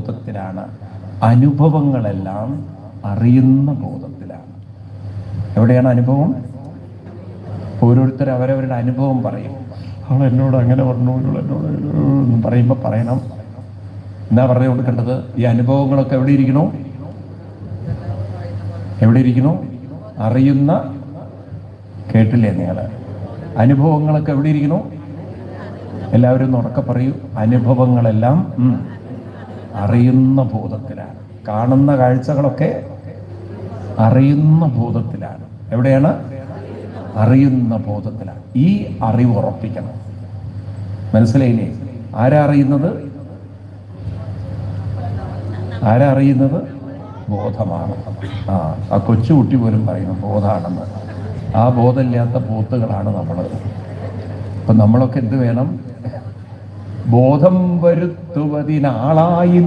ബോധത്തിലാണ്. അനുഭവങ്ങളെല്ലാം അറിയുന്ന ബോധത്തിലാണ്. എവിടെയാണ് അനുഭവം? ഓരോരുത്തർ അവരവരുടെ അനുഭവം പറയും. അവൾ എന്നോട് അങ്ങനെ പറഞ്ഞു, എന്നോട് എന്ന് പറയുമ്പോൾ പറയണം, എന്താ പറഞ്ഞു കൊടുക്കേണ്ടത്? ഈ അനുഭവങ്ങളൊക്കെ എവിടെ ഇരിക്കണോ? എവിടെ ഇരിക്കണോ? അറിയുന്ന, കേട്ടില്ലേ നിങ്ങൾ? അനുഭവങ്ങളൊക്കെ എവിടെ ഇരിക്കണോ? എല്ലാവരും ഒന്ന് ഉറക്കെ പറയൂ. അനുഭവങ്ങളെല്ലാം അറിയുന്ന ബോധത്തിലാണ്. കാണുന്ന കാഴ്ചകളൊക്കെ അറിയുന്ന ബോധത്തിലാണ്. എവിടെയാണ്? അറിയുന്ന ബോധത്തിലാണ്. ഈ അറിവ് ഉറപ്പിക്കണം. മനസ്സിലായില്ലേ? ആരാ അറിയുന്നത്? ആരാ അറിയുന്നത്? ബോധമാണ്. ആ കൊച്ചുകുട്ടി പോലും പറയുന്നു ബോധമാണെന്ന്. ആ ബോധമില്ലാത്ത പോത്തുകളാണ് നമ്മൾ. അപ്പം നമ്മളൊക്കെ എന്ത് വേണം? ബോധം വരുത്തുവതിനാളായി